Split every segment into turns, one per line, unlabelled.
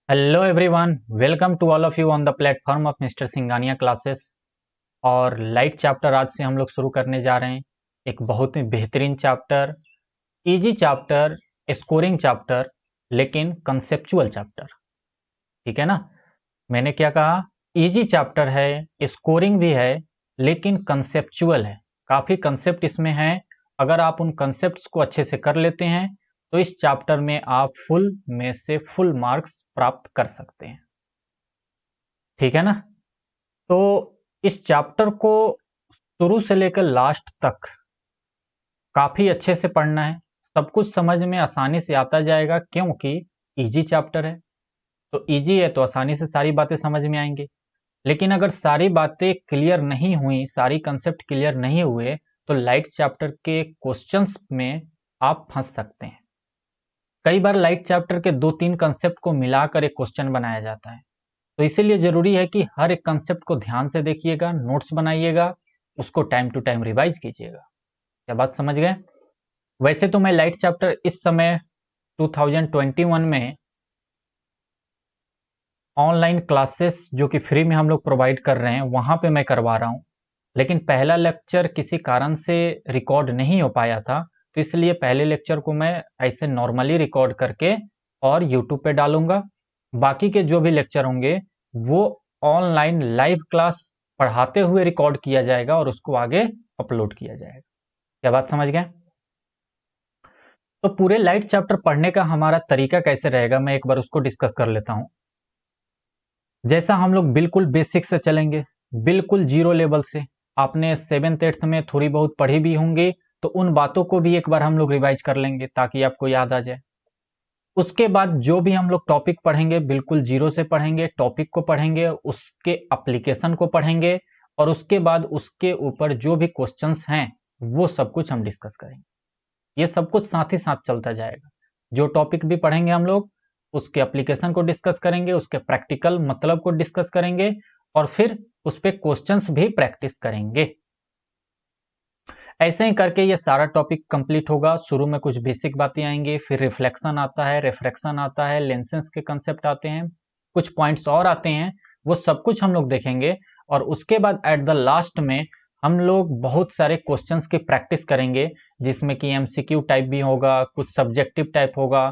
Hello everyone, welcome to all of you on the platform of mister Singhania classes. और light chapter आज से हम लोग शुरू करने जा रहे हैं। एक बहुत ही बेहतरीन chapter, easy chapter, scoring chapter, लेकिन कंसेप्चुअल चैप्टर। ठीक है ना? मैंने क्या कहा? इजी चैप्टर है, स्कोरिंग भी है, लेकिन कंसेप्चुअल है। काफ़ी कंसेप्ट इसमें हैं। अगर आप उन कंसेप्ट्स को अच्छे से कर लेते हैं तो इस चैप्टर में आप फुल में से फुल मार्क्स प्राप्त कर सकते हैं। ठीक है ना? तो इस चैप्टर को शुरू से लेकर लास्ट तक काफी अच्छे से पढ़ना है। सब कुछ समझ में आसानी से आता जाएगा, क्योंकि इजी चैप्टर है। तो इजी है तो आसानी से सारी बातें समझ में आएंगी। लेकिन अगर सारी बातें क्लियर नहीं हुई, सारी कंसेप्ट क्लियर नहीं हुए, तो लाइट चैप्टर के क्वेश्चंस में आप फंस सकते हैं। कई बार लाइट चैप्टर के 2-3 कंसेप्ट को मिलाकर एक क्वेश्चन बनाया जाता है। तो इसीलिए जरूरी है कि हर एक कंसेप्ट को ध्यान से देखिएगा, नोट्स बनाइएगा, उसको टाइम टू टाइम रिवाइज कीजिएगा। क्या बात समझ गए? वैसे तो मैं लाइट चैप्टर इस समय 2021 में ऑनलाइन क्लासेस जो कि फ्री में हम लोग प्रोवाइड कर रहे हैं वहां पे मैं करवा रहा हूं। लेकिन पहला लेक्चर किसी कारण से रिकॉर्ड नहीं हो पाया था, तो इसलिए पहले लेक्चर को मैं ऐसे नॉर्मली रिकॉर्ड करके और यूट्यूब पे डालूंगा। बाकी के जो भी लेक्चर होंगे वो ऑनलाइन लाइव क्लास पढ़ाते हुए रिकॉर्ड किया जाएगा और उसको आगे अपलोड किया जाएगा। क्या बात समझ गए? तो पूरे लाइट चैप्टर पढ़ने का हमारा तरीका कैसे रहेगा, मैं एक बार उसको डिस्कस कर लेता हूं। जैसा हम लोग बिल्कुल बेसिक से चलेंगे, बिल्कुल जीरो लेवल से। आपने 7th 8th में थोड़ी बहुत पढ़ी भी होंगी, तो उन बातों को भी एक बार हम लोग रिवाइज कर लेंगे ताकि आपको याद आ जाए। उसके बाद जो भी हम लोग टॉपिक पढ़ेंगे बिल्कुल जीरो से पढ़ेंगे, टॉपिक को पढ़ेंगे, उसके एप्लीकेशन को पढ़ेंगे, और उसके बाद उसके ऊपर जो भी क्वेश्चंस हैं वो सब कुछ हम डिस्कस करेंगे। ये सब कुछ साथ ही साथ चलता जाएगा। जो टॉपिक भी पढ़ेंगे हम लोग उसके एप्लीकेशन को डिस्कस करेंगे, उसके प्रैक्टिकल मतलब को डिस्कस करेंगे, और फिर उस पे क्वेश्चंस भी प्रैक्टिस करेंगे। ऐसे ही करके ये सारा टॉपिक कंप्लीट होगा। शुरू में कुछ बेसिक बातें आएंगी, फिर रिफ्लेक्शन आता है, रिफ्रैक्शन आता है, लेंसेज के कंसेप्ट आते हैं, कुछ पॉइंट्स और आते हैं, वो सब कुछ हम लोग देखेंगे। और उसके बाद एट द लास्ट में हम लोग बहुत सारे क्वेश्चंस की प्रैक्टिस करेंगे, जिसमें कि एमसीक्यू टाइप भी होगा, कुछ सब्जेक्टिव टाइप होगा,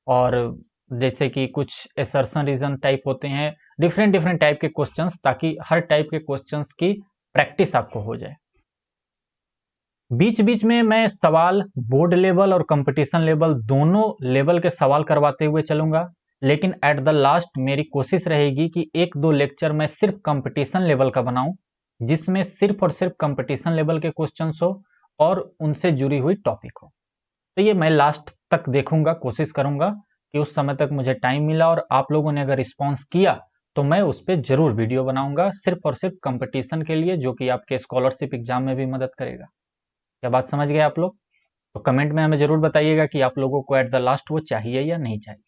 और जैसे कि कुछ असर्शन रीजन टाइप होते हैं, डिफरेंट डिफरेंट टाइप के क्वेश्चंस, ताकि हर टाइप के क्वेश्चंस की प्रैक्टिस आपको हो जाए। बीच बीच में मैं सवाल बोर्ड लेवल और कंपटीशन लेवल दोनों लेवल के सवाल करवाते हुए चलूंगा। लेकिन एट द लास्ट मेरी कोशिश रहेगी कि 1-2 लेक्चर मैं सिर्फ कंपटीशन लेवल का बनाऊं, जिसमें सिर्फ और सिर्फ कंपटीशन लेवल के क्वेश्चंस हो और उनसे जुड़ी हुई टॉपिक हो। तो ये मैं लास्ट तक देखूंगा, कोशिश करूंगा कि उस समय तक मुझे टाइम मिला और आप लोगों ने अगर रिस्पॉन्स किया तो मैं उस पर जरूर वीडियो बनाऊंगा, सिर्फ और सिर्फ कंपटीशन के लिए, जो कि आपके स्कॉलरशिप एग्जाम में भी मदद करेगा। क्या बात समझ गए आप लोग? तो कमेंट में हमें जरूर बताइएगा कि आप लोगों को एट द लास्ट वो चाहिए या नहीं चाहिए।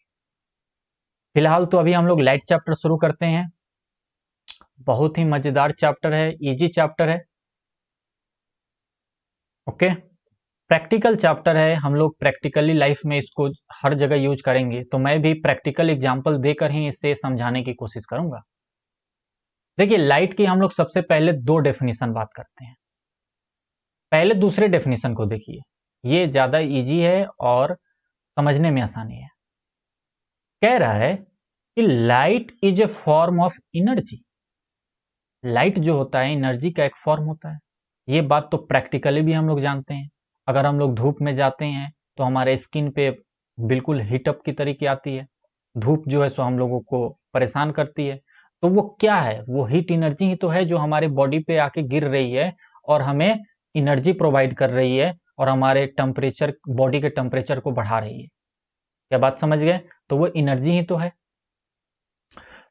फिलहाल तो अभी हम लोग लाइट चैप्टर शुरू करते हैं। बहुत ही मजेदार चैप्टर है, इजी चैप्टर है। ओके, प्रैक्टिकल चैप्टर है, हम लोग प्रैक्टिकली लाइफ में इसको हर जगह यूज करेंगे, तो मैं भी प्रैक्टिकल एग्जांपल देकर ही इसे समझाने की कोशिश करूंगा। देखिए, लाइट की हम लोग सबसे पहले 2 डेफिनेशन बात करते हैं। पहले दूसरे डेफिनेशन को देखिए, ये ज्यादा इजी है और समझने में आसानी है। कह रहा है कि light is a form of energy. Light जो होता है एनर्जी का एक फॉर्म होता है। ये बात तो प्रैक्टिकली भी हम लोग जानते हैं। अगर हम लोग धूप में जाते हैं तो हमारे स्किन पे बिल्कुल हीटअप की तरीके आती है। धूप जो है सो हम लोगों को परेशान करती है। तो वो क्या है? वो हीट एनर्जी ही तो है जो हमारे बॉडी पे आके गिर रही है और हमें एनर्जी प्रोवाइड कर रही है, और हमारे टेम्परेचर, बॉडी के टेम्परेचर को बढ़ा रही है। क्या बात समझ गए? तो वो एनर्जी ही तो है।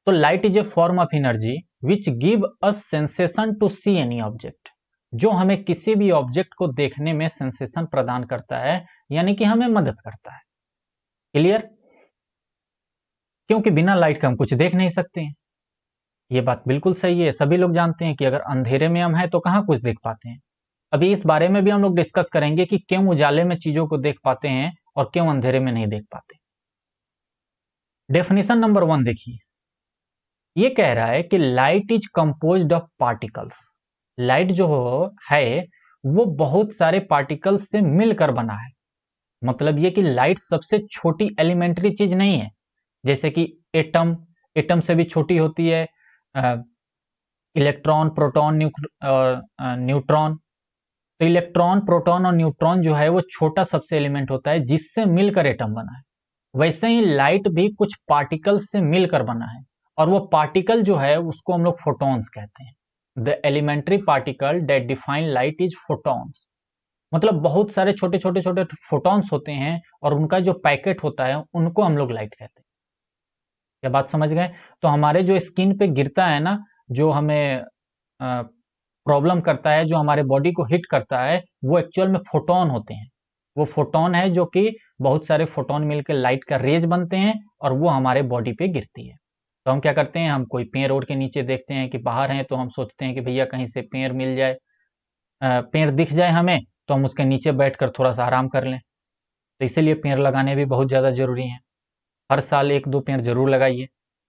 तो light is a form of energy which give us sensation to see any object. जो हमें किसी भी ऑब्जेक्ट को देखने में सेंसेशन प्रदान करता है, यानी कि हमें मदद करता है। क्लियर? क्योंकि बिना लाइट के हम कुछ देख नहीं सकते हैं। ये बात बिल्कुल सही है, सभी लोग जानते हैं कि अगर अंधेरे में हम हैं तो कहां कुछ देख पाते हैं। अभी इस बारे में भी हम लोग डिस्कस करेंगे कि क्यों उजाले में चीजों को देख पाते हैं और क्यों अंधेरे में नहीं देख पाते। डेफिनेशन नंबर 1 देखिए, ये कह रहा है कि light is composed of particles. Light जो है वो बहुत सारे पार्टिकल्स से मिलकर बना है। मतलब ये कि लाइट सबसे छोटी एलिमेंट्री चीज नहीं है, जैसे कि एटम, एटम से भी छोटी होती है इलेक्ट्रॉन, प्रोटॉन, न्यूट्रॉन। तो इलेक्ट्रॉन, प्रोटॉन और न्यूट्रॉन जो है वो छोटा सबसे एलिमेंट होता है जिससे मिलकर एटम बना है। वैसे ही लाइट भी कुछ पार्टिकल्स से मिलकर बना है, और वो पार्टिकल जो है उसको हम लोग फोटॉन्स कहते हैं। The elementary particle that define light is photons. मतलब बहुत सारे छोटे छोटे छोटे फोटॉन्स होते हैं और उनका जो पैकेट होता है उनको हम लोग लाइट कहते हैं। क्या बात समझ गए? तो हमारे जो स्किन पे गिरता है ना, जो हमें प्रॉब्लम करता है, जो हमारे बॉडी को हिट करता है, वो एक्चुअल में फोटॉन होते हैं। वो फोटॉन है जो कि बहुत सारे फोटॉन मिलकर लाइट का रेज बनते हैं और वो हमारे बॉडी पे गिरती है। तो हम क्या करते हैं, हम कोई पेड़ रोड के नीचे देखते हैं कि बाहर हैं, तो हम सोचते हैं कि भैया कहीं से पेड़ मिल जाए, पेड़ दिख जाए हमें, तो हम उसके नीचे बैठकर थोड़ा सा आराम कर लें। तो इसीलिए पेड़ लगाने भी बहुत ज़्यादा ज़रूरी है। हर साल 1-2 पेड़ जरूर लगाइए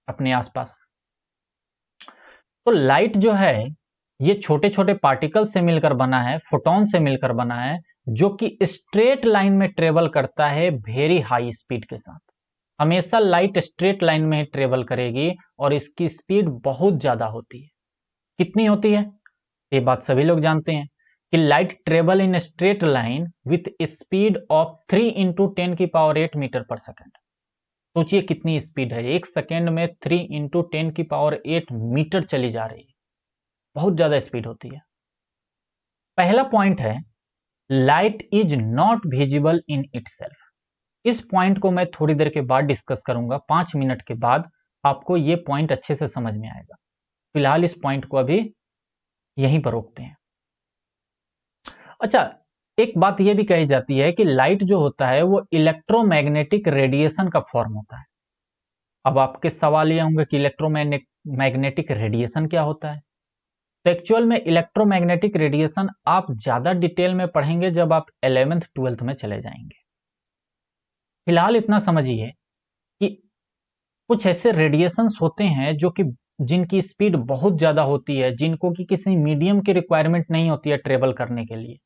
अपने आसपास। तो लाइट जो है ये छोटे छोटे पार्टिकल से मिलकर बना है, फोटॉन से मिलकर बना है, जो कि स्ट्रेट लाइन में ट्रेवल करता है वेरी हाई स्पीड के साथ। हमेशा लाइट स्ट्रेट लाइन में ही ट्रेवल करेगी और इसकी स्पीड बहुत ज्यादा होती है। कितनी होती है ये बात सभी लोग जानते हैं कि light travel in straight line with speed of 3 into 10⁸ metre per second. सोचिए कितनी स्पीड है, 1 सेकेंड में 3 इंटू 10⁸ मीटर चली जा रही है। बहुत ज्यादा स्पीड होती है। पहला पॉइंट है light is not visible in itself. इस पॉइंट को मैं थोड़ी देर के बाद डिस्कस करूंगा, 5 मिनट के बाद आपको यह पॉइंट अच्छे से समझ में आएगा। फिलहाल इस पॉइंट को अभी यहीं पर रोकते हैं। अच्छा, एक बात यह भी कही जाती है कि लाइट जो होता है वो इलेक्ट्रोमैग्नेटिक रेडिएशन का फॉर्म होता है। अब आपके सवाल ये होंगे कि इलेक्ट्रोमैग्नेटिक रेडिएशन क्या होता है? तो एक्चुअल में इलेक्ट्रोमैग्नेटिक रेडिएशन आप ज्यादा डिटेल में पढ़ेंगे जब आप 11th 12th में चले जाएंगे। फिलहाल इतना समझिए कि कुछ ऐसे रेडिएशंस होते हैं जो कि जिनकी स्पीड बहुत ज्यादा होती है, जिनको कि किसी मीडियम की रिक्वायरमेंट नहीं होती है ट्रेवल करने के लिए।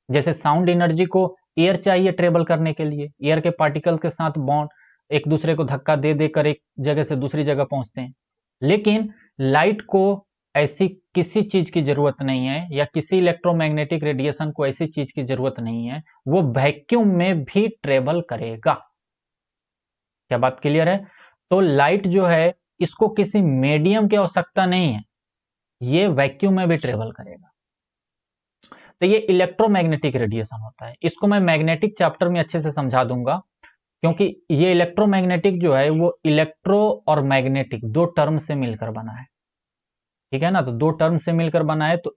जैसे साउंड एनर्जी को एयर चाहिए ट्रेवल करने के लिए, एयर के पार्टिकल के साथ बॉन्ड एक दूसरे को धक्का दे देकर एक जगह से दूसरी जगह पहुंचते हैं। लेकिन लाइट को ऐसी किसी चीज की जरूरत नहीं है, या किसी इलेक्ट्रोमैग्नेटिक रेडिएशन को ऐसी चीज की जरूरत नहीं है, वो वैक्यूम में भी ट्रेवल करेगा। क्या बात क्लियर है? तो लाइट जो है इसको किसी मीडियम की आवश्यकता नहीं है, ये वैक्यूम में भी ट्रेवल करेगा। तो ये इलेक्ट्रोमैग्नेटिक रेडिएशन होता है। इसको मैं मैग्नेटिक चैप्टर में अच्छे से समझा दूंगा, क्योंकि ये इलेक्ट्रोमैग्नेटिक जो है वो इलेक्ट्रो और मैग्नेटिक 2 टर्म से मिलकर बना है। ठीक है ना? तो 2 टर्म से मिलकर बना है। तो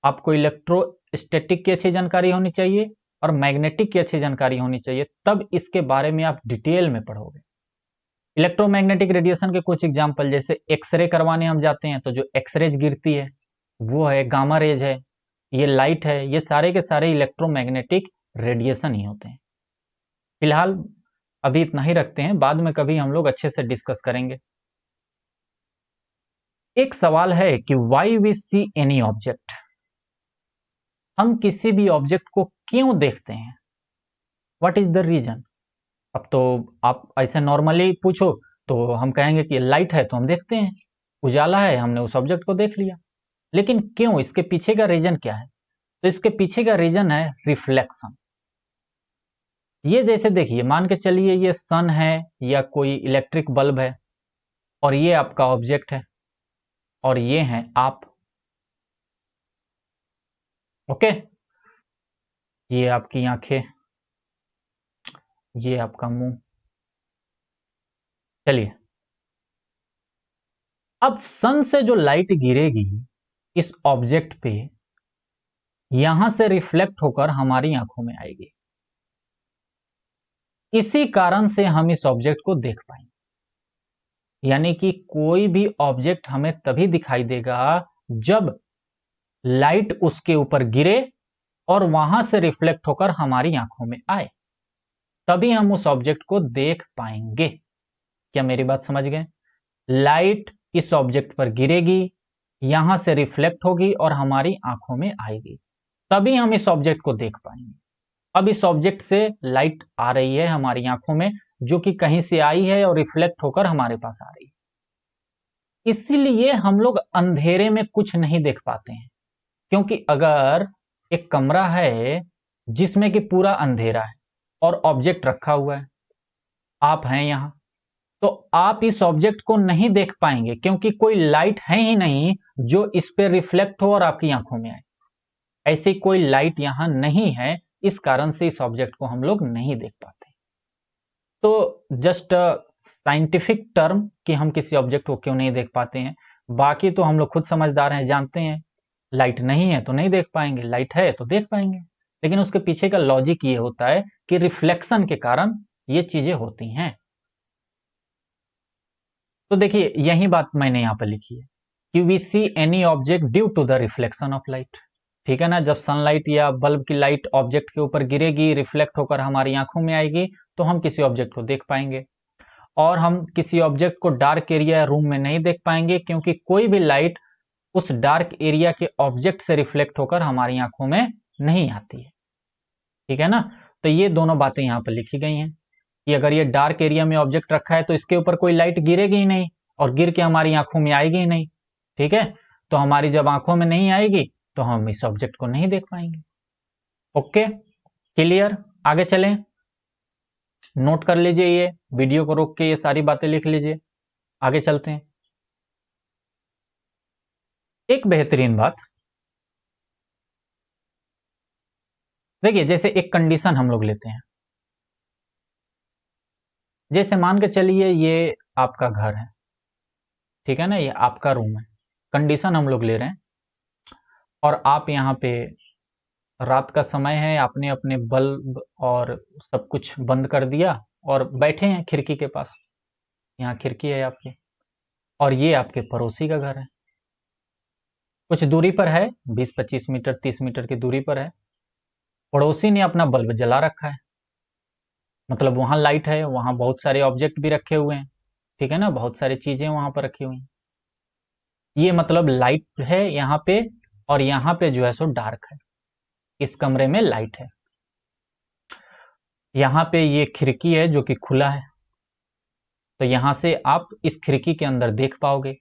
आपको इलेक्ट्रोस्टैटिक की अच्छी जानकारी होनी चाहिए और मैग्नेटिक की अच्छी जानकारी होनी चाहिए, तब इसके बारे में आप डिटेल में पढ़ोगे। इलेक्ट्रोमैग्नेटिक रेडिएशन के कुछ एग्जांपल, जैसे एक्सरे करवाने हम जाते हैं तो जो एक्सरेज गिरती है वो है गामा रेज है, ये लाइट है, ये सारे के सारे इलेक्ट्रोमैग्नेटिक रेडिएशन ही होते हैं। फिलहाल अभी इतना ही रखते हैं, बाद में कभी हम लोग अच्छे से डिस्कस करेंगे। एक सवाल है कि why we see any object. हम किसी भी ऑब्जेक्ट को क्यों देखते हैं? What is the reason? अब तो आप ऐसे नॉर्मली पूछो तो हम कहेंगे कि लाइट है तो हम देखते हैं, उजाला है हमने उस ऑब्जेक्ट को देख लिया। लेकिन क्यों? इसके पीछे का रीजन क्या है? तो इसके पीछे का रीजन है रिफ्लेक्शन। ये जैसे देखिए, मान के चलिए ये सन है या कोई इलेक्ट्रिक बल्ब है, और ये आपका ऑब्जेक्ट है, और ये हैं आप। ओके, ये आपकी आंखें, ये आपका मुंह। चलिए, अब सन से जो लाइट गिरेगी इस ऑब्जेक्ट पे, यहां से रिफ्लेक्ट होकर हमारी आंखों में आएगी। इसी कारण से हम इस ऑब्जेक्ट को देख पाएंगे। यानी कि कोई भी ऑब्जेक्ट हमें तभी दिखाई देगा जब लाइट उसके ऊपर गिरे और वहां से रिफ्लेक्ट होकर हमारी आंखों में आए, तभी हम उस ऑब्जेक्ट को देख पाएंगे। क्या मेरी बात समझ गए? लाइट इस ऑब्जेक्ट पर गिरेगी, यहां से रिफ्लेक्ट होगी और हमारी आंखों में आएगी, तभी हम इस ऑब्जेक्ट को देख पाएंगे। अब इस ऑब्जेक्ट से लाइट आ रही है हमारी आंखों में, जो कि कहीं से आई है और रिफ्लेक्ट होकर हमारे पास आ रही है। इसीलिए हम लोग अंधेरे में कुछ नहीं देख पाते हैं, क्योंकि अगर एक कमरा है जिसमें कि पूरा अंधेरा है और ऑब्जेक्ट रखा हुआ है, आप हैं यहां, तो आप इस ऑब्जेक्ट को नहीं देख पाएंगे, क्योंकि कोई लाइट है ही नहीं जो इस पे रिफ्लेक्ट हो और आपकी आंखों में आए। ऐसी कोई लाइट यहां नहीं है, इस कारण से इस ऑब्जेक्ट को हम लोग नहीं देख पाते। तो जस्ट साइंटिफिक टर्म कि हम किसी ऑब्जेक्ट को क्यों नहीं देख पाते हैं। बाकी तो हम लोग खुद समझदार हैं, जानते हैं लाइट नहीं है तो नहीं देख पाएंगे, लाइट है तो देख पाएंगे। लेकिन उसके पीछे का लॉजिक ये होता है कि रिफ्लेक्शन के कारण ये चीजें होती हैं। तो देखिए यही बात मैंने यहां पर लिखी है कि we see any object due to the reflection of light. ठीक है ना, जब सनलाइट या बल्ब की लाइट ऑब्जेक्ट के ऊपर गिरेगी, रिफ्लेक्ट होकर हमारी आंखों में आएगी, तो हम किसी ऑब्जेक्ट को देख पाएंगे। और हम किसी ऑब्जेक्ट को डार्क एरिया या रूम में नहीं देख पाएंगे, क्योंकि कोई भी लाइट उस डार्क एरिया के ऑब्जेक्ट से रिफ्लेक्ट होकर हमारी आंखों में नहीं आती है। ठीक है ना, तो ये दोनों बातें यहां पर लिखी गई हैं कि अगर ये डार्क एरिया में ऑब्जेक्ट रखा है तो इसके ऊपर कोई लाइट गिरेगी ही नहीं और गिर के हमारी आंखों में आएगी ही नहीं। ठीक है, तो हमारी जब आंखों में नहीं आएगी तो हम इस ऑब्जेक्ट को नहीं देख पाएंगे। Okay, clear? आगे चलें, नोट कर लीजिए, ये वीडियो को रोक के ये सारी बातें लिख लीजिए। आगे चलते हैं। एक बेहतरीन बात, देखिए जैसे एक कंडीशन हम लोग लेते हैं, जैसे मान के चलिए ये आपका घर है, ठीक है ना, ये आपका रूम है। कंडीशन हम लोग ले रहे हैं और आप यहाँ पे रात का समय है, आपने अपने बल्ब और सब कुछ बंद कर दिया और बैठे हैं खिड़की के पास। यहाँ खिड़की है आपकी और ये आपके पड़ोसी का घर है, कुछ दूरी पर है, 20-25 मीटर 30 मीटर की दूरी पर है। पड़ोसी ने अपना बल्ब जला रखा है, मतलब वहां लाइट है, वहां बहुत सारे ऑब्जेक्ट भी रखे हुए हैं। ठीक है ना, बहुत सारी चीजें वहां पर रखी हुई हैं। ये मतलब लाइट है यहाँ पे और यहाँ पे जो है सो डार्क है। इस कमरे में लाइट है, यहाँ पे ये खिड़की है जो कि खुला है, तो यहां से आप इस खिड़की के अंदर देख पाओगे।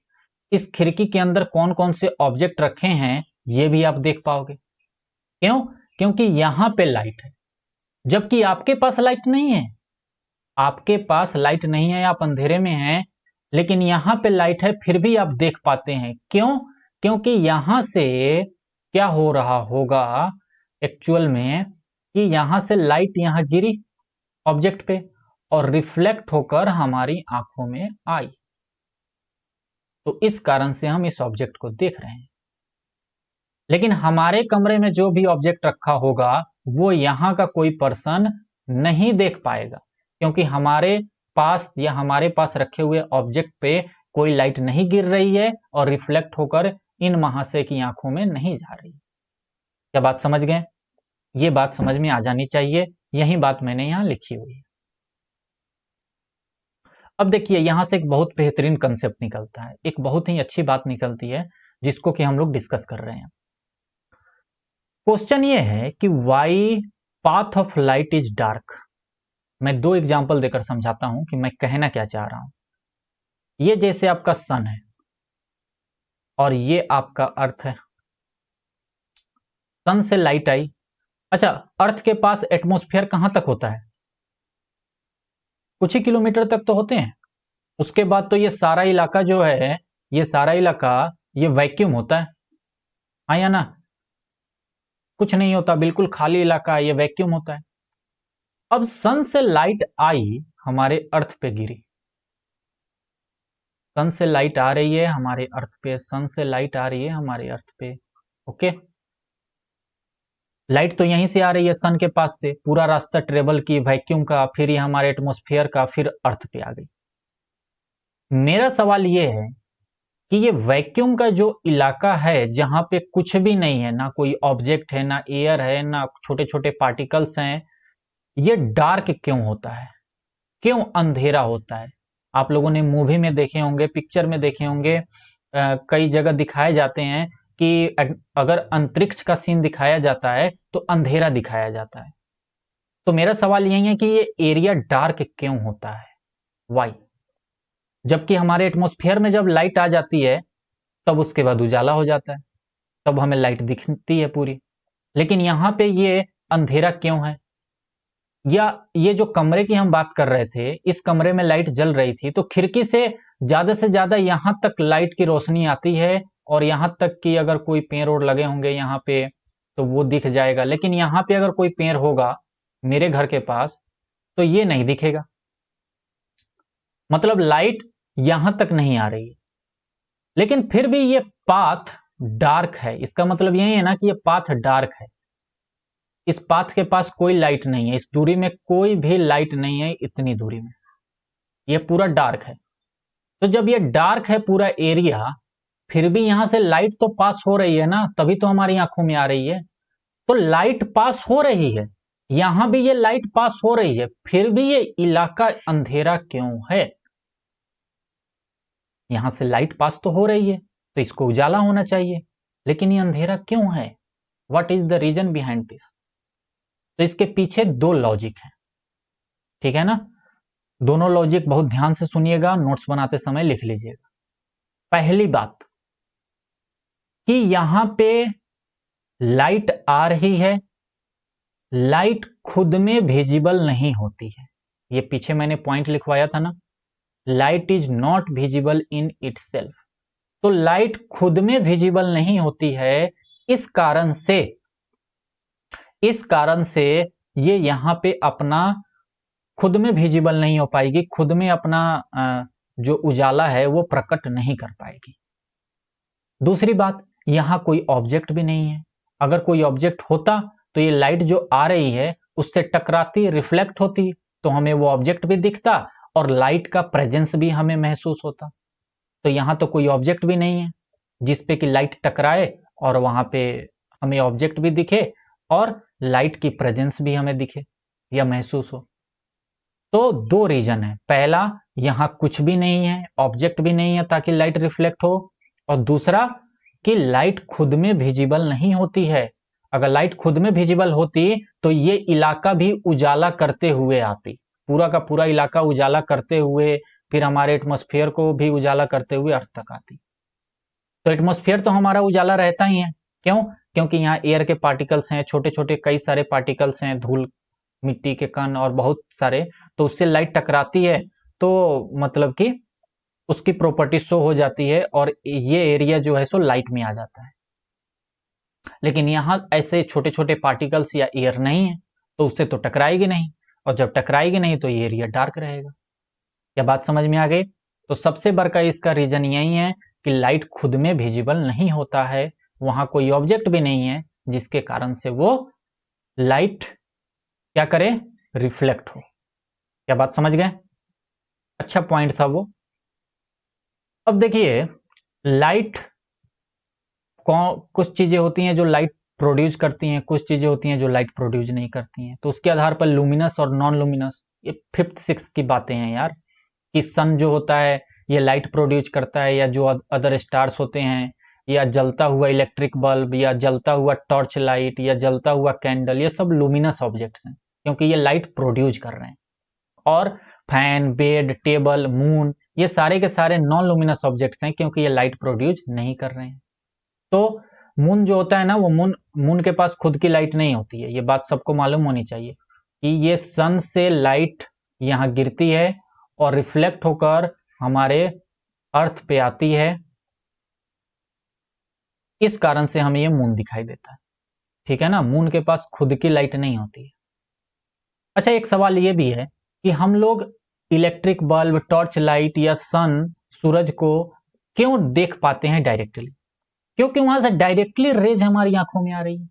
इस खिड़की के अंदर कौन कौन से ऑब्जेक्ट रखे हैं ये भी आप देख पाओगे। क्यों? क्योंकि यहां पे लाइट है, जबकि आपके पास लाइट नहीं है। आपके पास लाइट नहीं है, आप अंधेरे में हैं, लेकिन यहां पे लाइट है, फिर भी आप देख पाते हैं। क्यों? क्योंकि यहां से क्या हो रहा होगा एक्चुअल में कि यहां से लाइट यहां गिरी ऑब्जेक्ट पे और रिफ्लेक्ट होकर हमारी आंखों में आई, तो इस कारण से हम इस ऑब्जेक्ट को देख रहे हैं। लेकिन हमारे कमरे में जो भी ऑब्जेक्ट रखा होगा वो यहां का कोई पर्सन नहीं देख पाएगा, क्योंकि हमारे पास या हमारे पास रखे हुए ऑब्जेक्ट पे कोई लाइट नहीं गिर रही है और रिफ्लेक्ट होकर इन महाशय की आंखों में नहीं जा रही। क्या बात समझ गए? ये बात समझ में आ जानी चाहिए, यही बात मैंने यहां लिखी हुई है। अब देखिए यहां से एक बहुत बेहतरीन कंसेप्ट निकलता है, एक बहुत ही अच्छी बात निकलती है जिसको कि हम लोग डिस्कस कर रहे हैं। क्वेश्चन ये है कि why path of light is dark. मैं दो एग्जांपल देकर समझाता हूं कि मैं कहना क्या चाह रहा हूं। ये जैसे आपका सन है और ये आपका अर्थ है। सन से लाइट आई, अच्छा अर्थ के पास एटमॉस्फेयर कहां तक होता है? कुछ ही किलोमीटर तक तो होते हैं। उसके बाद तो ये सारा इलाका जो है, ये सारा इलाका ये वैक्यूम होता है, हाँ या ना? कुछ नहीं होता, बिल्कुल खाली इलाका है, ये वैक्यूम होता है। अब सन से लाइट आई, हमारे अर्थ पे गिरी। सन से लाइट आ रही है हमारे अर्थ पे, सन से लाइट आ रही है हमारे अर्थ पे। ओके, लाइट तो यहीं से आ रही है सन के पास से, पूरा रास्ता ट्रेवल की वैक्यूम का, फिर ये हमारे एटमॉस्फेयर का, फिर अर्थ पे आ गई। मेरा सवाल ये है कि ये वैक्यूम का जो इलाका है जहां पे कुछ भी नहीं है, ना कोई ऑब्जेक्ट है, ना एयर है, ना छोटे छोटे पार्टिकल्स हैं, ये डार्क क्यों होता है? क्यों अंधेरा होता है? आप लोगों ने मूवी में देखे होंगे, पिक्चर में देखे होंगे, कई जगह दिखाए जाते हैं कि अगर अंतरिक्ष का सीन दिखाया जाता है तो अंधेरा दिखाया जाता है। तो मेरा सवाल यही है कि ये एरिया डार्क क्यों होता है, वाई? जबकि हमारे एटमॉस्फेयर में जब लाइट आ जाती है तब उसके बाद उजाला हो जाता है, तब हमें लाइट दिखती है पूरी। लेकिन यहाँ पे ये अंधेरा क्यों है? या ये जो कमरे की हम बात कर रहे थे, इस कमरे में लाइट जल रही थी तो खिड़की से ज्यादा यहां तक लाइट की रोशनी आती है, और यहां तक कि अगर कोई पेड़ ओड़ लगे होंगे यहाँ पे तो वो दिख जाएगा। लेकिन यहाँ पे अगर कोई पेड़ होगा मेरे घर के पास तो ये नहीं दिखेगा, मतलब लाइट यहां तक नहीं आ रही है। लेकिन फिर भी ये पाथ डार्क है, इसका मतलब यही है ना कि ये पाथ डार्क है। इस पाथ के पास कोई लाइट नहीं है, इस दूरी में कोई भी लाइट नहीं है, इतनी दूरी में ये पूरा डार्क है। तो जब ये डार्क है पूरा एरिया, फिर भी यहां से लाइट तो पास हो रही है ना, तभी तो हमारी आंखों में आ रही है। तो लाइट पास हो रही है, यहां भी ये लाइट पास हो रही है, फिर भी ये इलाका अंधेरा क्यों है? यहां से लाइट पास तो हो रही है तो इसको उजाला होना चाहिए, लेकिन ये अंधेरा क्यों है? What is the reason behind this? तो इसके पीछे दो लॉजिक है, ठीक है ना? दोनों लॉजिक बहुत ध्यान से सुनिएगा, नोट्स बनाते समय लिख लीजिएगा। पहली बात कि यहां पे लाइट आ रही है, लाइट खुद में विजिबल नहीं होती है। ये पीछे मैंने पॉइंट लिखवाया था ना, light is not visible in itself. तो लाइट खुद में विजिबल नहीं होती है, इस कारण से ये यहां पे अपना खुद में विजिबल नहीं हो पाएगी, खुद में अपना जो उजाला है वो प्रकट नहीं कर पाएगी। दूसरी बात, यहां कोई ऑब्जेक्ट भी नहीं है। अगर कोई ऑब्जेक्ट होता तो ये लाइट जो आ रही है उससे टकराती, रिफ्लेक्ट होती, तो हमें वो ऑब्जेक्ट भी दिखता और लाइट का प्रेजेंस भी हमें महसूस होता। तो यहां तो कोई ऑब्जेक्ट भी नहीं है जिसपे कि लाइट टकराए और वहां पे हमें ऑब्जेक्ट भी दिखे और लाइट की प्रेजेंस भी हमें दिखे या महसूस हो। तो दो रीजन है, पहला यहां कुछ भी नहीं है, ऑब्जेक्ट भी नहीं है ताकि लाइट रिफ्लेक्ट हो, और दूसरा कि लाइट खुद में विजिबल नहीं होती है। अगर लाइट खुद में विजिबल होती तो ये इलाका भी उजाला करते हुए आती, पूरा का पूरा इलाका उजाला करते हुए, फिर हमारे एटमॉस्फेयर को भी उजाला करते हुए अर्थ तक आती। तो एटमॉस्फेयर तो हमारा उजाला रहता ही है, क्यों? क्योंकि यहाँ एयर के पार्टिकल्स हैं, छोटे छोटे कई सारे पार्टिकल्स हैं, धूल, मिट्टी के कण और बहुत सारे, तो उससे लाइट टकराती है तो मतलब कि उसकी प्रॉपर्टी शो हो जाती है और ये एरिया जो है सो लाइट में आ जाता है। लेकिन यहाँ ऐसे छोटे छोटे पार्टिकल्स या एयर नहीं है तो उससे तो टकराएगी नहीं, और जब टकराएगी नहीं तो ये एरिया डार्क रहेगा। क्या बात समझ में आ गई? तो सबसे बड़ा इसका रीजन यही है कि लाइट खुद में विजिबल नहीं होता है, वहां कोई ऑब्जेक्ट भी नहीं है जिसके कारण से वो लाइट क्या करे, रिफ्लेक्ट हो। क्या बात समझ गए? अच्छा पॉइंट था वो। अब देखिए, लाइट कुछ चीजें होती हैं जो लाइट प्रोड्यूस करती हैं, कुछ चीजें होती हैं जो लाइट प्रोड्यूस नहीं करती हैं, तो उसके आधार पर लुमिनस और नॉन लुमिनस, ये 5th 6th की बातें हैं यार, कि सन जो होता है ये लाइट प्रोड्यूस करता है, या जो अदर स्टार्स होते हैं, या जलता हुआ इलेक्ट्रिक बल्ब, या जलता हुआ टॉर्च लाइट, या जलता हुआ कैंडल, ये सब लुमिनस ऑब्जेक्ट्स हैं क्योंकि ये लाइट प्रोड्यूस कर रहे हैं। और फैन, बेड, टेबल, मून, ये सारे के सारे नॉन लुमिनस ऑब्जेक्ट्स हैं क्योंकि ये लाइट प्रोड्यूस नहीं कर रहे हैं। तो मून जो होता है ना, वो मून के पास खुद की लाइट नहीं होती है, ये बात सबको मालूम होनी चाहिए कि ये सन से लाइट यहां गिरती है और रिफ्लेक्ट होकर हमारे अर्थ पे आती है, इस कारण से हमें ये मून दिखाई देता है। ठीक है ना, मून के पास खुद की लाइट नहीं होती है। अच्छा, एक सवाल ये भी है कि हम लोग इलेक्ट्रिक बल्ब, टॉर्च लाइट या सन, सूरज को क्यों देख पाते हैं डायरेक्टली? क्योंकि वहां से डायरेक्टली रेज हमारी आंखों में आ रही है।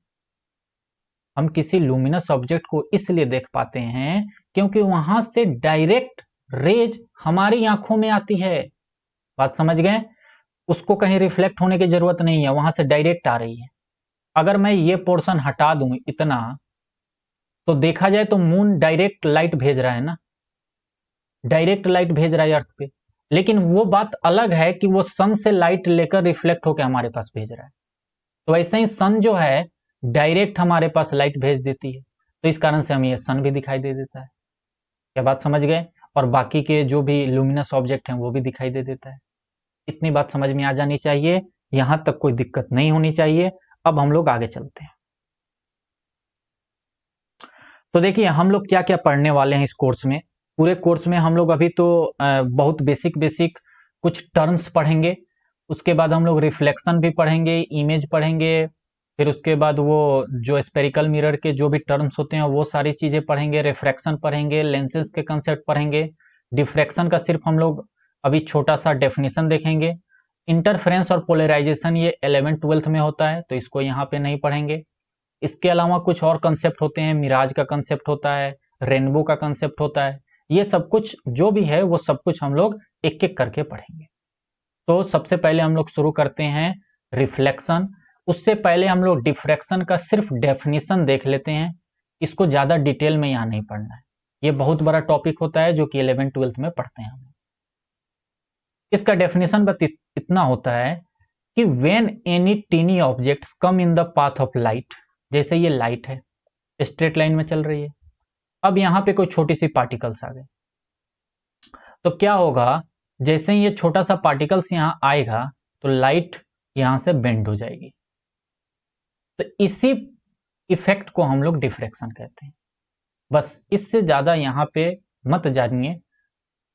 हम किसी लुमिनस ऑब्जेक्ट को इसलिए देख पाते हैं क्योंकि वहां से डायरेक्ट रेज हमारी आंखों में आती है। बात समझ गए? उसको कहीं रिफ्लेक्ट होने की जरूरत नहीं है, वहां से डायरेक्ट आ रही है। अगर मैं ये पोर्शन हटा दूं इतना, तो देखा जाए तो मून डायरेक्ट लाइट भेज रहा है ना, डायरेक्ट लाइट भेज रहा है अर्थ पे, लेकिन वो बात अलग है कि वो सन से लाइट लेकर रिफ्लेक्ट होकर हमारे पास भेज रहा है। तो ऐसे ही सन जो है डायरेक्ट हमारे पास लाइट भेज देती है, तो इस कारण से हमें ये सन भी दिखाई दे देता है। क्या बात समझ गए? और बाकी के जो भी लुमिनस ऑब्जेक्ट हैं वो भी दिखाई दे देता है। इतनी बात समझ में आ जानी चाहिए, यहां तक कोई दिक्कत नहीं होनी चाहिए। अब हम लोग आगे चलते हैं। तो देखिए हम लोग क्या क्या पढ़ने वाले हैं इस कोर्स में। पूरे कोर्स में हम लोग अभी तो बहुत बेसिक बेसिक कुछ टर्म्स पढ़ेंगे, उसके बाद हम लोग रिफ्लेक्शन भी पढ़ेंगे, इमेज पढ़ेंगे, फिर उसके बाद वो जो स्पेरिकल मिरर के जो भी टर्म्स होते हैं वो सारी चीजें पढ़ेंगे, रिफ्रैक्शन पढ़ेंगे, लेंसेज के कंसेप्ट पढ़ेंगे, डिफ्रैक्शन का सिर्फ हम लोग अभी छोटा सा डेफिनेशन देखेंगे। इंटरफेरेंस और पोलराइजेशन ये 11th-12th में होता है, तो इसको यहाँ पे नहीं पढ़ेंगे। इसके अलावा कुछ और कंसेप्ट होते हैं, मिराज का कंसेप्ट होता है, रेनबो का कंसेप्ट होता है, ये सब कुछ जो भी है वो सब कुछ हम लोग एक एक करके पढ़ेंगे। तो सबसे पहले हम लोग शुरू करते हैं रिफ्लेक्शन। उससे पहले हम लोग डिफ्रैक्शन का सिर्फ डेफिनेशन देख लेते हैं, इसको ज्यादा डिटेल में यहाँ नहीं पढ़ना है, ये बहुत बड़ा टॉपिक होता है जो कि 11th-12th में पढ़ते हैं हम। इसका डेफिनेशन बस इतना होता है कि when any tiny objects come in the path of light, जैसे ये लाइट है स्ट्रेट लाइन में चल रही है, अब यहां पे कोई छोटी सी पार्टिकल्स आ गए, तो क्या होगा, जैसे ही ये छोटा सा पार्टिकल्स यहां आएगा तो लाइट यहां से बेंड हो जाएगी। तो इसी इफेक्ट को हम लोग डिफ्रैक्शन कहते हैं। बस इससे ज्यादा यहां पे मत जानिए,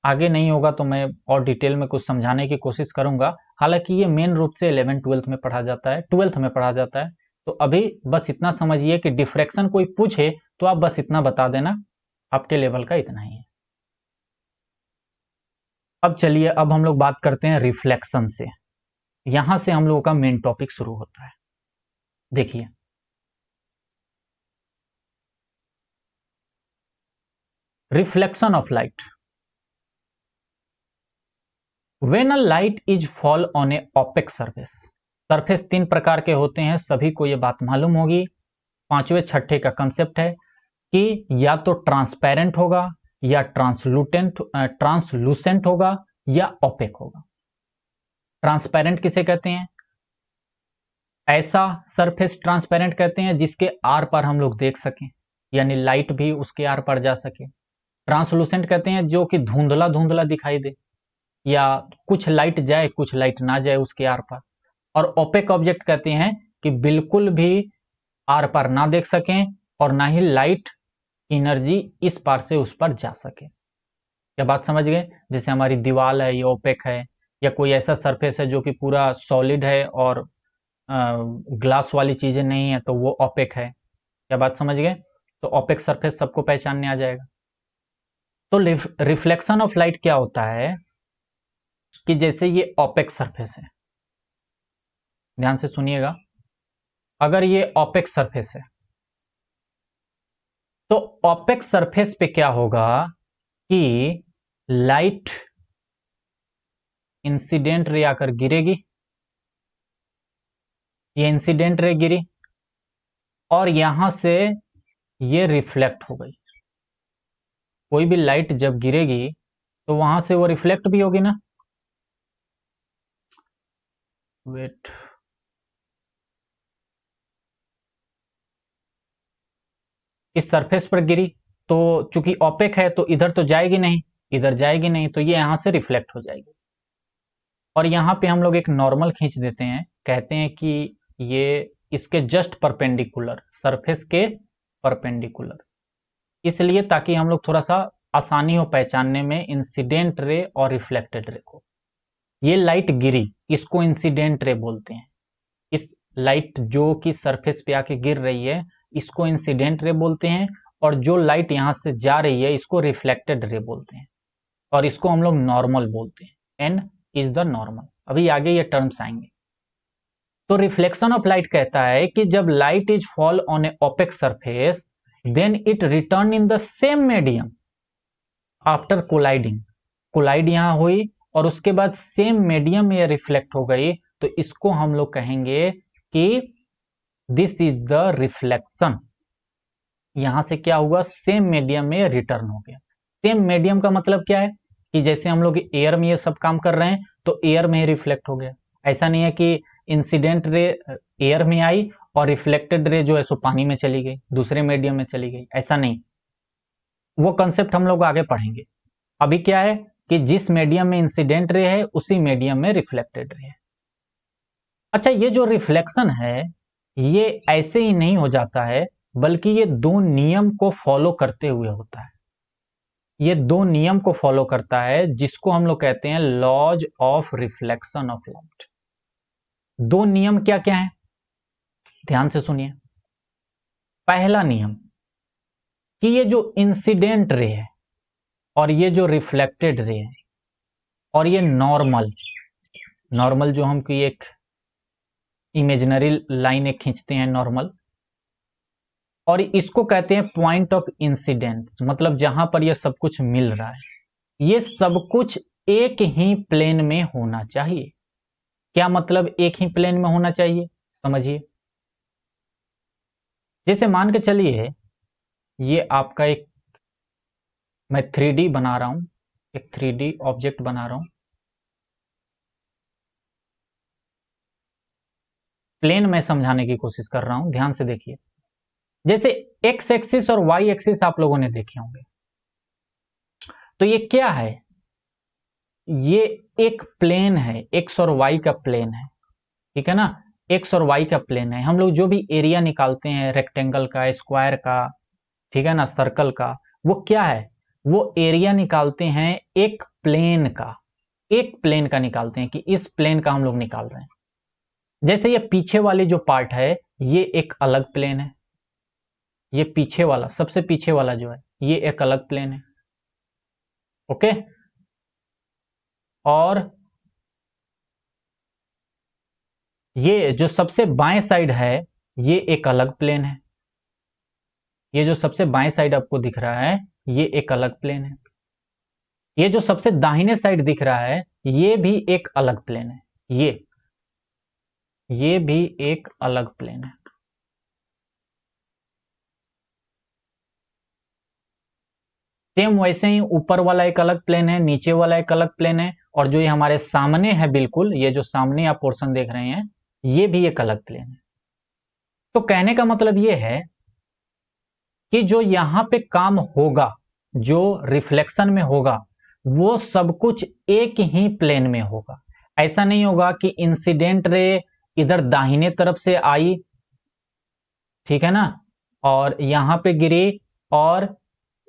आगे नहीं होगा तो मैं और डिटेल में कुछ समझाने की कोशिश करूंगा। हालांकि ये मेन रूप से 11th-12th में पढ़ा जाता है, 12th में पढ़ा जाता है। तो अभी बस इतना समझिए कि डिफ्रैक्शन कोई पूछे तो आप बस इतना बता देना, आपके लेवल का इतना ही है। अब चलिए, अब हम लोग बात करते हैं रिफ्लेक्शन से। यहां से हम लोगों का मेन टॉपिक शुरू होता है। देखिए reflection of light. When a light is fall on a opaque surface, surface तीन प्रकार के होते हैं, सभी को ये बात मालूम होगी। पांचवें छठे का कंसेप्ट है कि या तो ट्रांसपेरेंट होगा, या ट्रांसलूसेंट होगा, या ओपेक होगा। ट्रांसपेरेंट किसे कहते हैं? ऐसा सरफेस ट्रांसपेरेंट कहते हैं जिसके आर पार हम लोग देख सकें, यानी लाइट भी उसके आर पार जा सके। ट्रांसलूसेंट कहते हैं जो कि धुंधला धुंधला दिखाई दे, या कुछ लाइट जाए कुछ लाइट ना जाए उसके आर पार। और ओपेक ऑब्जेक्ट कहते हैं कि बिल्कुल भी आर पार ना देख सकें और ना ही लाइट एनर्जी इस पार से उस पार जा सके। क्या बात समझ गए? जैसे हमारी दीवार है ये ओपेक है, या कोई ऐसा सरफेस है जो कि पूरा सॉलिड है और ग्लास वाली चीजें नहीं है तो वो ओपेक है। क्या बात समझ गए? तो ओपेक सरफेस सबको पहचानने आ जाएगा। तो रिफ्लेक्शन ऑफ लाइट क्या होता है कि जैसे ये ओपेक सरफेस है, ध्यान से सुनिएगा, अगर ये ओपेक सरफेस है तो ओपेक सरफेस पे क्या होगा कि लाइट इंसिडेंट रे आकर गिरेगी, ये इंसिडेंट रे गिरी और यहां से ये रिफ्लेक्ट हो गई। कोई भी लाइट जब गिरेगी तो वहां से वो रिफ्लेक्ट भी होगी ना। वेट, इस सरफेस पर गिरी तो चूंकि ओपेक है तो इधर तो जाएगी नहीं, इधर जाएगी नहीं, तो ये यहां से रिफ्लेक्ट हो जाएगी। और यहां पे हम लोग एक नॉर्मल खींच देते हैं, कहते हैं कि ये इसके जस्ट परपेंडिकुलर, सरफेस के परपेंडिकुलर, इसलिए ताकि हम लोग थोड़ा सा आसानी हो पहचानने में इंसिडेंट रे और रिफ्लेक्टेड रे को। ये लाइट गिरी, इसको इंसिडेंट रे बोलते हैं। इस लाइट जो कि सरफेस पे आके गिर रही है इसको इंसिडेंट रे बोलते हैं, और जो लाइट यहां से जा रही है इसको रिफ्लेक्टेड रे बोलते हैं, और इसको हम लोग नॉर्मल बोलते हैं। N is the normal. अभी आगे ये टर्म्स आएंगे। तो रिफ्लेक्शन ऑफ लाइट कहता है कि जब light is fall on a opaque surface then it return in the same medium after colliding. Collide यहां हुई और उसके बाद सेम मीडियम में रिफ्लेक्ट हो गई, तो इसको हम लोग कहेंगे कि दिस इज द रिफ्लेक्शन। यहां से क्या हुआ, सेम मीडियम में रिटर्न हो गया। सेम मीडियम का मतलब क्या है कि जैसे हम लोग एयर में ये सब काम कर रहे हैं तो एयर में ही रिफ्लेक्ट हो गया। ऐसा नहीं है कि इंसिडेंट रे एयर में आई और रिफ्लेक्टेड रे जो है सो पानी में चली गई, दूसरे मीडियम में चली गई, ऐसा नहीं। वो कंसेप्ट हम लोग आगे पढ़ेंगे। अभी क्या है कि जिस मीडियम में इंसिडेंट रे है उसी मीडियम में रिफ्लेक्टेड रे है। अच्छा, ये जो रिफ्लेक्शन है ये ऐसे ही नहीं हो जाता है, बल्कि ये दो नियम को फॉलो करते हुए होता है। ये दो नियम को फॉलो करता है जिसको हम लोग कहते हैं laws of reflection of light. दो नियम क्या क्या है, ध्यान से सुनिए। पहला नियम कि ये जो इंसिडेंट रे है और ये जो रिफ्लेक्टेड रे है और ये नॉर्मल नॉर्मल जो हम की एक इमेजिनरी लाइन एक खींचते हैं नॉर्मल, और इसको कहते हैं पॉइंट ऑफ इंसिडेंस, मतलब जहां पर ये सब कुछ मिल रहा है, ये सब कुछ एक ही प्लेन में होना चाहिए। क्या मतलब एक ही प्लेन में होना चाहिए, समझिए। जैसे मान के चलिए ये आपका एक, मैं 3D बना रहा हूं, एक 3D ऑब्जेक्ट बना रहा हूं। प्लेन में समझाने की कोशिश कर रहा हूं, ध्यान से देखिए। जैसे एक्स एक्सिस और वाई एक्सिस आप लोगों ने देखे होंगे, तो ये क्या है, ये एक प्लेन है, एक्स और वाई का प्लेन है, ठीक है ना। एक्स और वाई का प्लेन है। हम लोग जो भी एरिया निकालते हैं रेक्टेंगल का, स्क्वायर का, ठीक है ना, सर्कल का, वो क्या है, वो एरिया निकालते हैं एक प्लेन का, एक प्लेन का निकालते हैं कि इस प्लेन का हम लोग निकाल रहे हैं। जैसे ये पीछे वाली जो पार्ट है ये एक अलग प्लेन है, ये पीछे वाला, सबसे पीछे वाला जो है ये एक अलग प्लेन है, ओके। और ये जो सबसे बाएं साइड है ये एक अलग प्लेन है, ये जो सबसे बाएं साइड आपको दिख रहा है ये एक अलग प्लेन है। ये जो सबसे दाहिने साइड दिख रहा है ये भी एक अलग प्लेन है, ये भी एक अलग प्लेन है। सेम वैसे ही ऊपर वाला एक अलग प्लेन है, नीचे वाला एक अलग प्लेन है, और जो ये हमारे सामने है, बिल्कुल ये जो सामने आप पोर्शन देख रहे हैं ये भी एक अलग प्लेन है। तो कहने का मतलब ये है कि जो यहां पे काम होगा, जो रिफ्लेक्शन में होगा, वो सब कुछ एक ही प्लेन में होगा। ऐसा नहीं होगा कि इंसिडेंट रे इधर दाहिने तरफ से आई, ठीक है ना, और यहां पे गिरी, और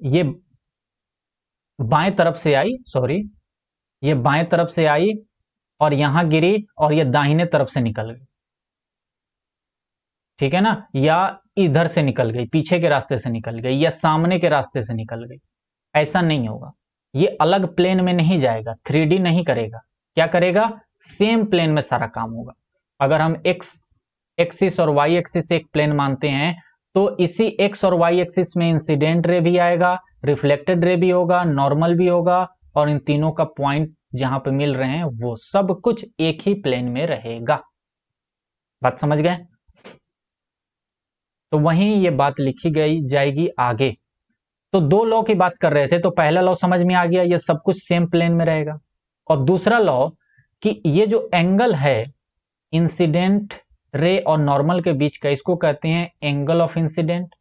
ये बाएं तरफ से आई, सॉरी, ये बाएं तरफ से आई और यहां गिरी और ये दाहिने तरफ से निकल गई, ठीक है ना, या इधर से निकल गई, पीछे के रास्ते से निकल गई, या सामने के रास्ते से निकल गई। ऐसा नहीं होगा, ये अलग प्लेन में नहीं जाएगा, 3D नहीं करेगा। क्या करेगा, सेम प्लेन में सारा काम होगा। अगर हम एक्स एक्सिस और वाई एक्सिस एक प्लेन मानते हैं तो इसी एक्स और वाई एक्सिस में इंसिडेंट रे भी आएगा, रिफ्लेक्टेड रे भी होगा, नॉर्मल भी होगा, और इन तीनों का पॉइंट जहां पे मिल रहे हैं वो सब कुछ एक ही प्लेन में रहेगा। बात समझ गए। तो वहीं ये बात लिखी गई जाएगी आगे। तो दो लॉ की बात कर रहे थे, तो पहला लॉ समझ में आ गया, ये सब कुछ सेम प्लेन में रहेगा। और दूसरा लॉ कि ये जो एंगल है इंसिडेंट रे और नॉर्मल के बीच का, इसको कहते हैं एंगल ऑफ इंसिडेंट,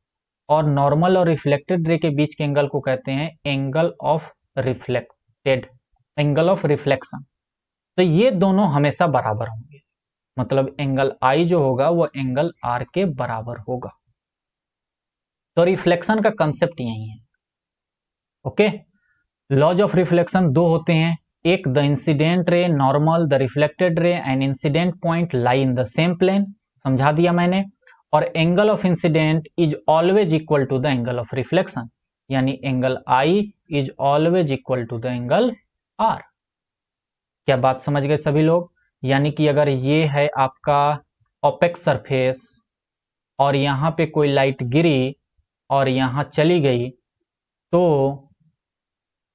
और नॉर्मल और रिफ्लेक्टेड रे के बीच के एंगल को कहते हैं angle of reflected, angle of reflection. तो ये दोनों हमेशा बराबर होंगे, मतलब एंगल आई जो होगा वो एंगल आर के बराबर होगा। तो रिफ्लेक्शन का कंसेप्ट यही है, ओके। लॉज ऑफ रिफ्लेक्शन दो होते हैं, एक the incident ray normal, the reflected ray and incident point lie in the same plane, समझा दिया मैंने। और angle of incident is always equal to the angle of reflection, यानी angle I is always equal to the angle R. क्या बात समझ गए सभी लोग। यानी कि अगर ये है आपका ओपेक सरफेस और यहां पे कोई लाइट गिरी और यहां चली गई, तो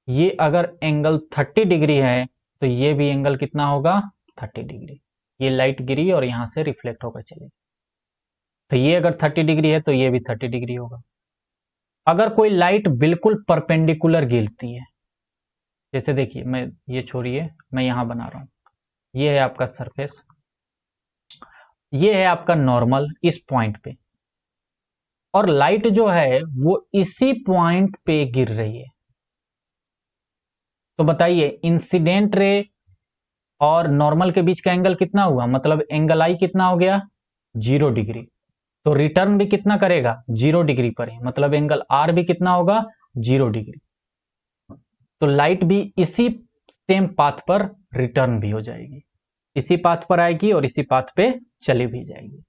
ये अगर एंगल 30 डिग्री है तो ये भी एंगल कितना होगा, 30 डिग्री। ये लाइट गिरी और यहां से रिफ्लेक्ट होकर चली, तो ये अगर 30 डिग्री है तो ये भी 30 डिग्री होगा। अगर कोई लाइट बिल्कुल परपेंडिकुलर गिरती है, जैसे देखिए मैं ये छोड़िए, मैं यहां बना रहा हूं, ये है आपका सरफेस, ये है आपका नॉर्मल इस पॉइंट पे, और लाइट जो है वो इसी पॉइंट पे गिर रही है, तो बताइए इंसिडेंट रे और नॉर्मल के बीच का एंगल कितना हुआ, मतलब एंगल आई कितना हो गया 0 डिग्री, तो रिटर्न भी कितना करेगा 0 डिग्री पर ही, मतलब एंगल आर भी कितना होगा 0 डिग्री, तो लाइट भी इसी सेम पाथ पर रिटर्न भी हो जाएगी, इसी पाथ पर आएगी और इसी पाथ पे चली भी जाएगी।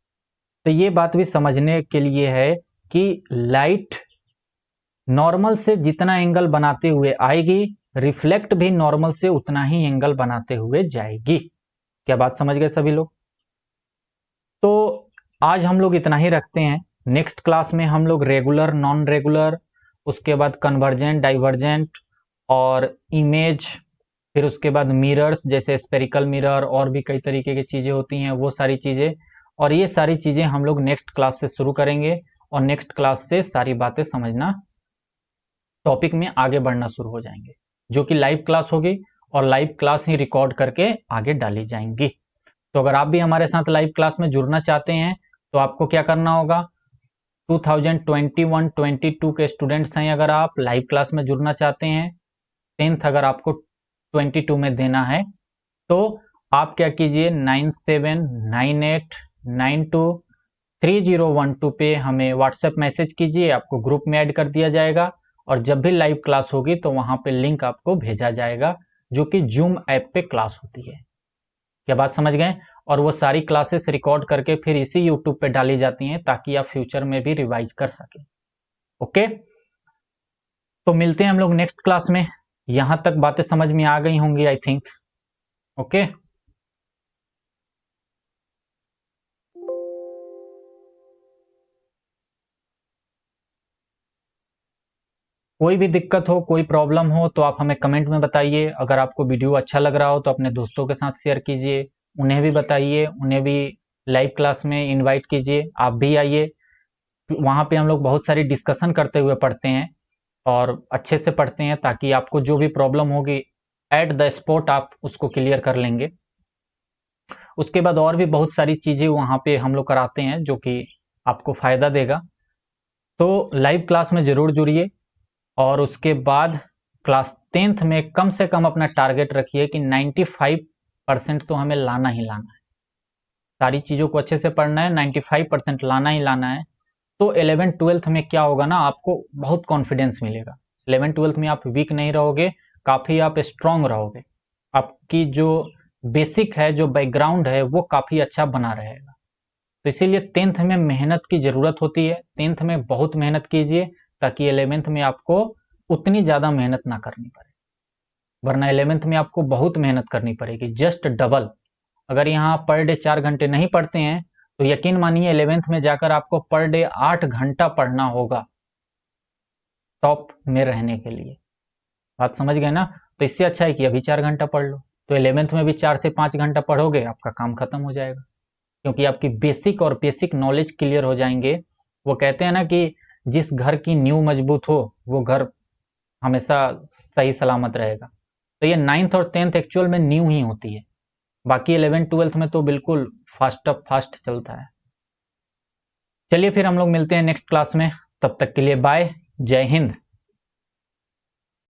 तो ये बात भी समझने के लिए है कि लाइट नॉर्मल से जितना एंगल बनाते हुए आएगी, रिफ्लेक्ट भी नॉर्मल से उतना ही एंगल बनाते हुए जाएगी। क्या बात समझ गए सभी लोग? तो आज हम लोग इतना ही रखते हैं। नेक्स्ट क्लास में हम लोग रेगुलर, नॉन रेगुलर, उसके बाद कन्वर्जेंट, डाइवर्जेंट और इमेज, फिर उसके बाद मिरर्स जैसे स्पेरिकल मिरर और भी कई तरीके की चीजें होती हैं, वो सारी चीजें, और ये सारी चीजें हम लोग नेक्स्ट क्लास से शुरू करेंगे और नेक्स्ट क्लास से सारी बातें समझना, टॉपिक में आगे बढ़ना शुरू हो जाएंगे, जो कि लाइव क्लास होगी और लाइव क्लास ही रिकॉर्ड करके आगे डाली जाएंगी। तो अगर आप भी हमारे साथ लाइव क्लास में जुड़ना चाहते हैं तो आपको क्या करना होगा, 2021-22 के स्टूडेंट्स हैं अगर आप लाइव क्लास में जुड़ना चाहते हैं, 10th अगर आपको 22 में देना है, तो आप क्या कीजिए 9798923012 पे हमें व्हाट्सएप मैसेज कीजिए, आपको ग्रुप में ऐड कर दिया जाएगा और जब भी लाइव क्लास होगी तो वहां पे लिंक आपको भेजा जाएगा, जो कि जूम ऐप पे क्लास होती है। क्या बात समझ गए? और वो सारी क्लासेस रिकॉर्ड करके फिर इसी यूट्यूब पे डाली जाती हैं ताकि आप फ्यूचर में भी रिवाइज कर सकें। ओके, तो मिलते हैं हम लोग नेक्स्ट क्लास में। यहां तक बातें समझ में आ गई होंगी आई थिंक। ओके, कोई भी दिक्कत हो, कोई प्रॉब्लम हो तो आप हमें कमेंट में बताइए। अगर आपको वीडियो अच्छा लग रहा हो तो अपने दोस्तों के साथ शेयर कीजिए, उन्हें भी बताइए, उन्हें भी लाइव क्लास में इनवाइट कीजिए, आप भी आइए। वहां पे हम लोग बहुत सारी डिस्कशन करते हुए पढ़ते हैं और अच्छे से पढ़ते हैं ताकि आपको जो भी प्रॉब्लम होगी एट द स्पॉट आप उसको क्लियर कर लेंगे। उसके बाद और भी बहुत सारी चीजें वहां पे हम लोग कराते हैं जो कि आपको फायदा देगा। तो लाइव क्लास में जरूर जुड़िए और उसके बाद क्लास 10th में कम से कम अपना टारगेट रखिए कि 95% तो हमें लाना ही लाना है, सारी चीजों को अच्छे से पढ़ना है, 95% लाना ही लाना है। तो 11th-12th में क्या होगा ना, आपको बहुत कॉन्फिडेंस मिलेगा। 11th-12th में आप वीक नहीं रहोगे, काफी आप स्ट्रांग रहोगे, आपकी जो बेसिक है, जो बैकग्राउंड है वो काफी अच्छा बना रहेगा। तो इसीलिए 10th में मेहनत की जरूरत होती है, 10th में बहुत मेहनत कीजिए ताकि 11th में आपको उतनी ज्यादा मेहनत ना करनी पड़े, वरना 11th में आपको बहुत मेहनत करनी पड़ेगी, जस्ट डबल। अगर यहाँ पर डे 4 घंटे नहीं पढ़ते हैं तो यकीन मानिए 11th में जाकर आपको पर डे 8 घंटा पढ़ना होगा टॉप में रहने के लिए। बात समझ गए ना? तो इससे अच्छा है कि अभी 4 घंटा पढ़ लो, तो 11th में भी 4 से 5 घंटा पढ़ोगे, आपका काम खत्म हो जाएगा, क्योंकि आपकी बेसिक और बेसिक नॉलेज क्लियर हो जाएंगे। वो कहते हैं ना कि जिस घर की नींव मजबूत हो वो घर हमेशा सही सलामत रहेगा। तो ये 9th और 10th एक्चुअल में नींव ही होती है, बाकी 11th-12th में तो बिल्कुल फास्ट अप फास्ट चलता है। चलिए फिर हम लोग मिलते हैं नेक्स्ट क्लास में, तब तक के लिए बाय, जय हिंद।